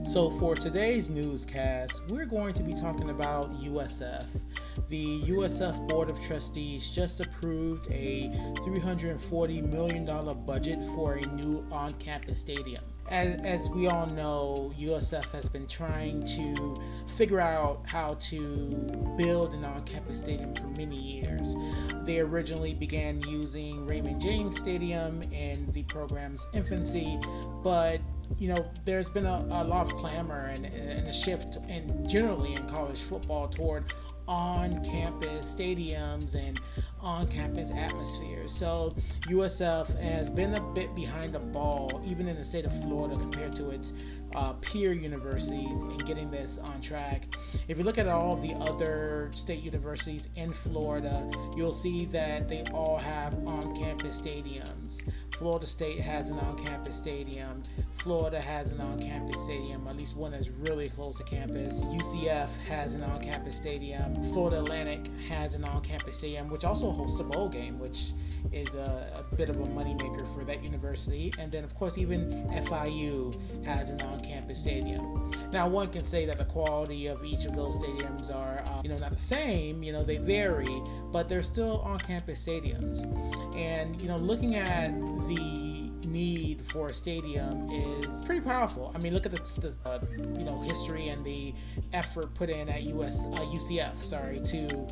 So for today's newscast, we're going to be talking about USF. The USF Board of Trustees just approved a $340 million budget for a new on-campus stadium. As we all know, USF has been trying to figure out how to build an on-campus stadium for many years. They originally began using Raymond James Stadium in the program's infancy, but there's been a lot of clamor and a shift generally in college football toward on-campus stadiums and on-campus atmospheres. So USF has been a bit behind the ball, even in the state of Florida, compared to its peer universities in getting this on track. If you look at all of the other state universities in Florida, you'll see that they all have on-campus stadiums. Florida State has an on-campus stadium. Florida has an on-campus stadium, at least one that's really close to campus. UCF has an on-campus stadium. Florida Atlantic has an on-campus stadium, which also hosts a bowl game, which is a bit of a moneymaker for that university. And then, of course, even FIU has an on-campus stadium. Now, one can say that the quality of each of those stadiums are, not the same. They vary, but they're still on-campus stadiums. And, looking at the need for a stadium is pretty powerful. I mean, look at the history and the effort put in at UCF, to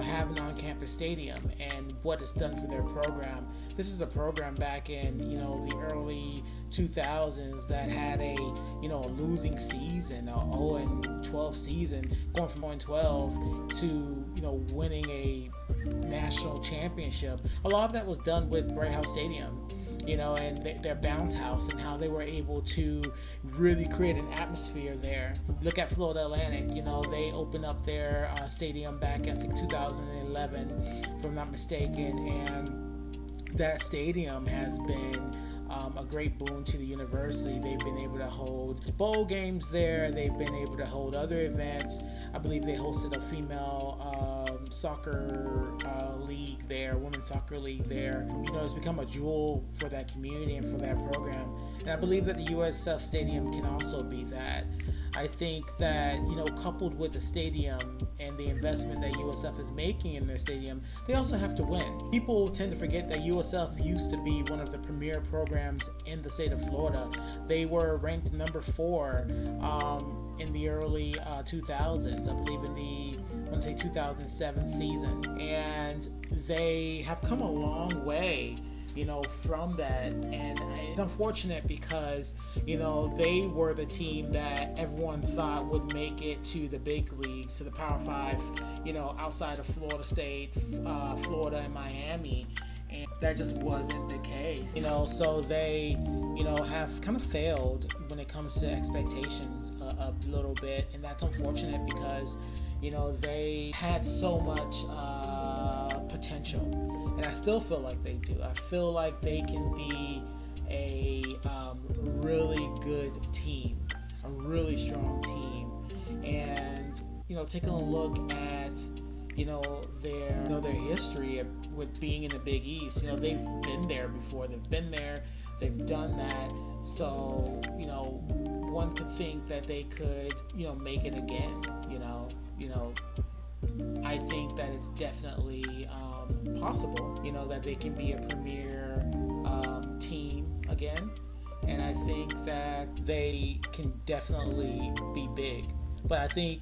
have an on-campus stadium and what it's done for their program. This is a program back in the early 2000s that had a losing season, a 0-12 season, going from 0-12 to winning a national championship. A lot of that was done with Bright House Stadium, and their bounce house, and how they were able to really create an atmosphere there. Look at Florida Atlantic. They opened up their stadium back, I think, 2011, if I'm not mistaken, and that stadium has been a great boon to the university. They've been able to hold bowl games there. They've been able to hold other events. I believe they hosted a female soccer league there, women's soccer league there. It's become a jewel for that community and for that program. And I believe that the USF Stadium can also be that. I think that, coupled with the stadium and the investment that USF is making in their stadium, they also have to win. People tend to forget that USF used to be one of the premier programs in the state of Florida. They were ranked number 4 in the early 2000s, I believe in the 2007 season. And they have come a long way from that, and it's unfortunate because they were the team that everyone thought would make it to the big leagues, to the Power 5, outside of Florida State, Florida, and Miami, and that just wasn't the case. So they have kind of failed when it comes to expectations a little bit, and that's unfortunate because they had so much potential. And I still feel like they do. I feel like they can be a really good team, a really strong team. And taking a look at their history with being in the Big East, they've been there before. They've been there. They've done that. So one could think that they could make it again. I think that it's definitely possible, that they can be a premier team again, and I think that they can definitely be big. But I think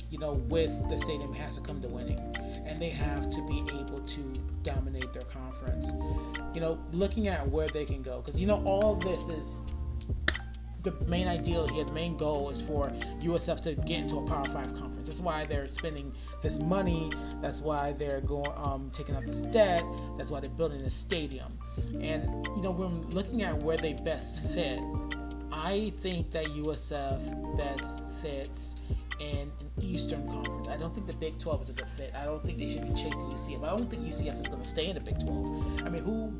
with the stadium has to come to winning, and they have to be able to dominate their conference. Looking at where they can go, because all of this is. The main ideal here, the main goal is for USF to get into a Power 5 conference. That's why they're spending this money. That's why they're taking up this debt. That's why they're building this stadium. And, when looking at where they best fit, I think that USF best fits in an Eastern Conference. I don't think the Big 12 is a good fit. I don't think they should be chasing UCF. I don't think UCF is going to stay in the Big 12. I mean, who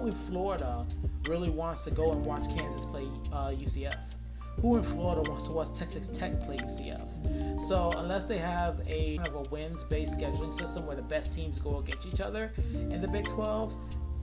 in Florida really wants to go and watch Kansas play UCF? Who in Florida wants to watch Texas Tech play UCF? So unless they have a kind of a wins-based scheduling system where the best teams go against each other in the Big 12,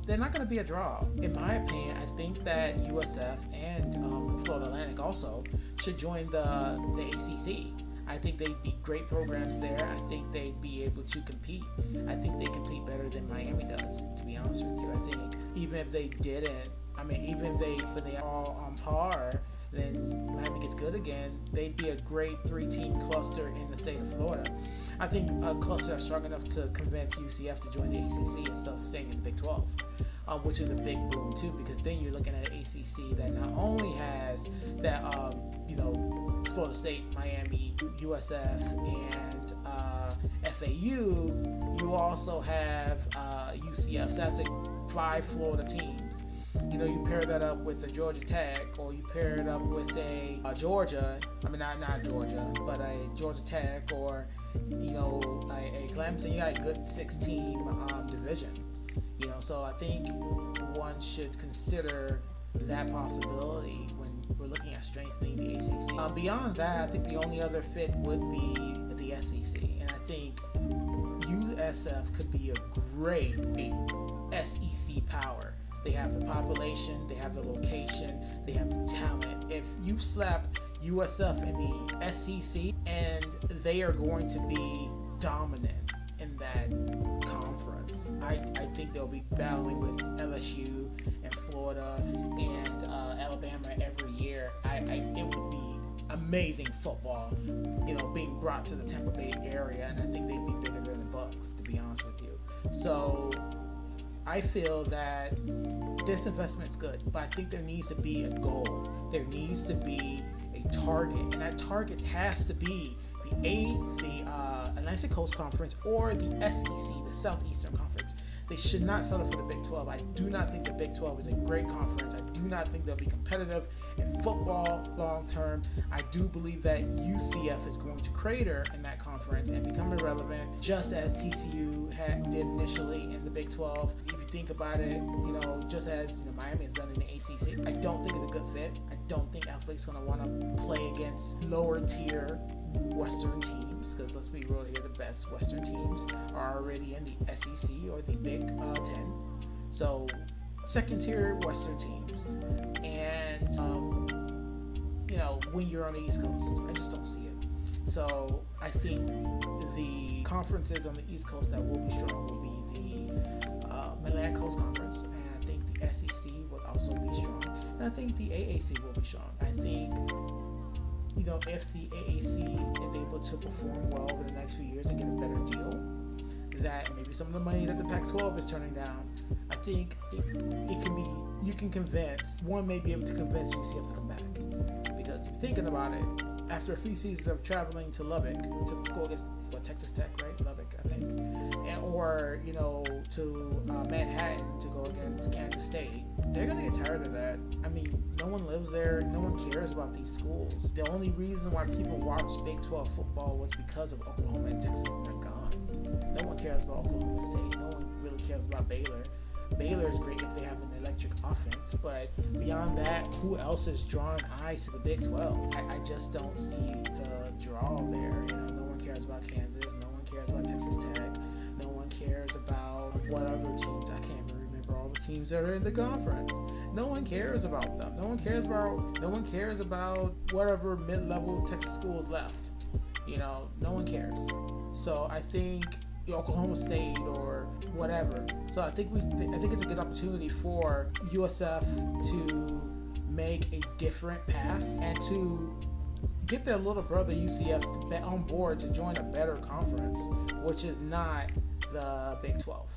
they're not going to be a draw. In my opinion, I think that USF and Florida Atlantic also should join the ACC. I think they'd be great programs there. I think they'd be able to compete. I think they compete better than Miami does, to be honest with you. I think even if they didn't, even if they are all on par, then Miami gets good again, they'd be a great 3-team cluster in the state of Florida. I think a cluster that's strong enough to convince UCF to join the ACC instead of staying in the Big 12, which is a big boom too, because then you're looking at an ACC that not only has that, Florida State, Miami, USF, and FAU, you also have UCF. So that's 5 Florida teams. You pair that up with a Georgia Tech, or you pair it up with a Georgia. Not Georgia, but a Georgia Tech, or a Clemson. You got a good 6-team division. So I think one should consider that possibility when we're looking at strengthening the ACC. Beyond that, I think the only other fit would be the SEC, and I think USF could be a great SEC power. They have the population, they have the location, they have the talent. If you slap USF in the SEC, and they are going to be dominant in that conference. I think they'll be battling with LSU and Florida and Alabama every year. It would be amazing football, being brought to the Tampa Bay area, and I think they'd be bigger than the Bucks, to be honest with you. So I feel that this investment's good, but I think there needs to be a goal. There needs to be a target, and that target has to be the Atlantic Coast Conference or the SEC, the Southeastern Conference. They should not settle for the Big 12. I do not think the Big 12 is a great conference. I do not think they'll be competitive in football long term. I do believe that UCF is going to crater in that conference and become irrelevant, just as TCU did initially in the Big 12. If you think about it, just as Miami has done in the ACC, I don't think it's a good fit. I don't think athletes are going to want to play against lower tier Western teams, because let's be real here, the best Western teams are already in the SEC or the Big 10. So second tier Western teams, and when you're on the East Coast, I just don't see it. So I think the conferences on the East Coast that will be strong will be the Atlantic Coast Conference, and I think the SEC will also be strong, and I think the AAC will be strong. I think if the AAC is able to perform well over the next few years and get a better deal, that maybe some of the money that the Pac-12 is turning down, I think it can be, you can convince, one may be able to convince UCF to come back. Because if you're thinking about it, after a few seasons of traveling to Lubbock to go against Texas Tech, right? Lubbock, I think, or to Manhattan to go against Kansas State, they're gonna get tired of that. No one lives there. No one cares about these schools. The only reason why people watch Big 12 football was because of Oklahoma and Texas, and they're gone. No one cares about Oklahoma State. No one really cares about Baylor. Baylor is great if they have an electric offense, but beyond that, who else is drawing eyes to the Big 12? I just don't see the draw there. No one cares about Kansas. No one cares about Texas Tech. No one cares about what other teams. I can't even remember all the teams that are in the conference. No one cares about them. No one cares about whatever mid-level Texas schools left. No one cares. So I think Oklahoma State or whatever. So I think it's a good opportunity for USF to make a different path and to get their little brother UCF to on board to join a better conference, which is not the Big 12.